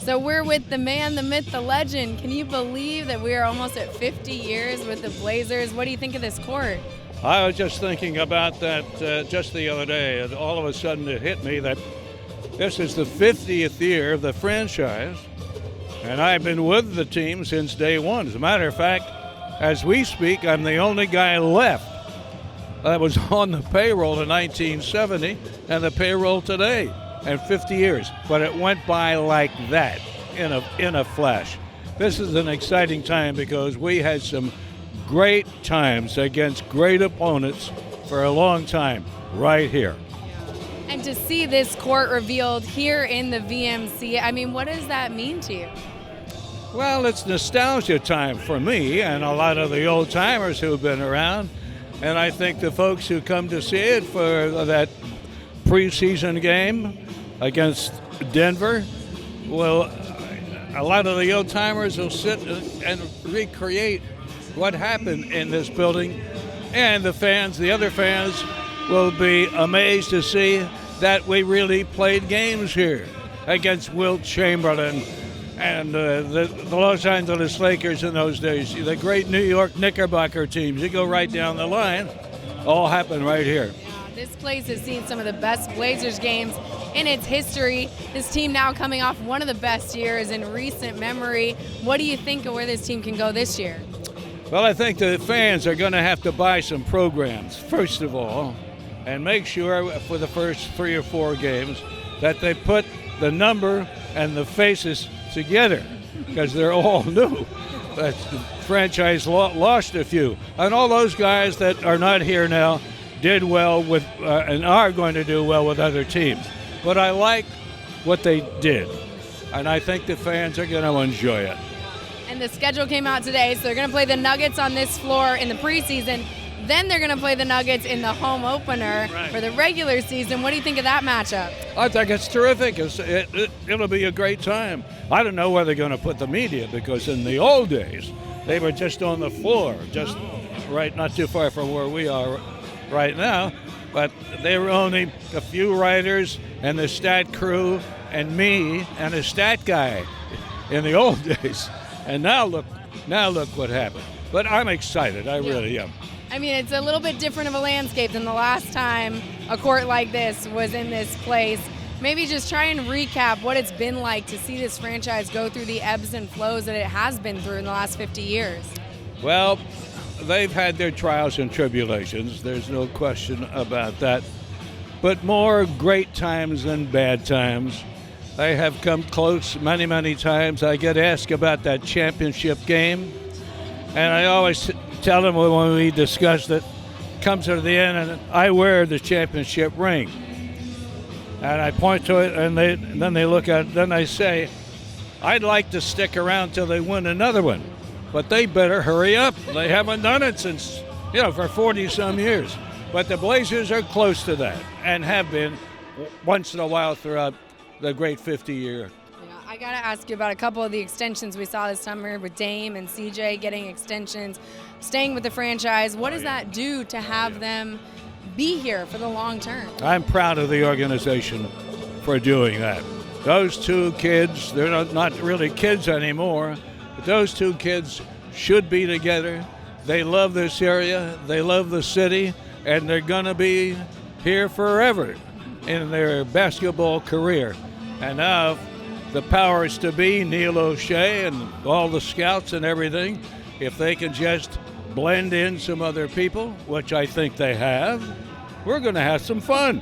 So we're with the man, the myth, the legend. Can you believe that we are almost at 50 years with the Blazers? What do you think of this court? I was just thinking about that just the other day, and all of a sudden it hit me that this is the 50th year of the franchise, and I've been with the team since day one. As a matter of fact, as we speak, I'm the only guy left that was on the payroll in 1970 and the payroll today, and 50 years. But it went by like that in a flash. This is an exciting time because we had some great times against great opponents for a long time right here. And to see this court revealed here in the VMC, I mean, what does that mean to you? Well, it's nostalgia time for me and a lot of the old timers who've been around. And I think the folks who come to see it for that preseason game against Denver, well, a lot of the old timers will sit and recreate what happened in this building. And the fans, the other fans, will be amazed to see that we really played games here against Wilt Chamberlain and the Los Angeles Lakers in those days, the great New York Knickerbocker teams. You go right down the line, all happened right here. Yeah, this place has seen some of the best Blazers games in its history. This team now coming off one of the best years in recent memory. What do you think of where this team can go this year? Well, I think the fans are going to have to buy some programs, first of all, and make sure for the first 3 or 4 games that they put the number and the faces together, because they're all new. The franchise lost a few. And all those guys that are not here now did well with and are going to do well with other teams. But I like what they did, and I think the fans are going to enjoy it. And the schedule came out today, so they're going to play the Nuggets on this floor in the preseason. Then they're going to play the Nuggets in the home opener for the regular season. What do you think of that matchup? I think it's terrific. It'll be a great time. I don't know where they're going to put the media, because in the old days, they were just on the floor, just right, not too far from where we are right now. But they were only a few writers and the stat crew and me and a stat guy in the old days. And now look what happened. But I'm excited. I really am. I mean, it's a little bit different of a landscape than the last time a court like this was in this place. Maybe just try and recap what it's been like to see this franchise go through the ebbs and flows that it has been through in the last 50 years. Well, they've had their trials and tribulations. There's no question about that. But more great times than bad times. They have come close many, many times. I get asked about that championship game, and I always tell them when we discuss it, comes to the end, and I wear the championship ring. And I point to it, and then they look at it, then I say, I'd like to stick around till they win another one, but they better hurry up. They haven't done it since, for 40-some years. But the Blazers are close to that and have been once in a while throughout the great 50-year. I got to ask you about a couple of the extensions we saw this summer with Dame and CJ getting extensions, staying with the franchise. What does that do to have them be here for the long term? I'm proud of the organization for doing that. Those two kids, they're not really kids anymore, but those two kids should be together. They love this area, they love the city, and they're going to be here forever in their basketball career. And now the powers to be, Neil O'Shea and all the scouts and everything, if they can just blend in some other people, which I think they have, we're going to have some fun.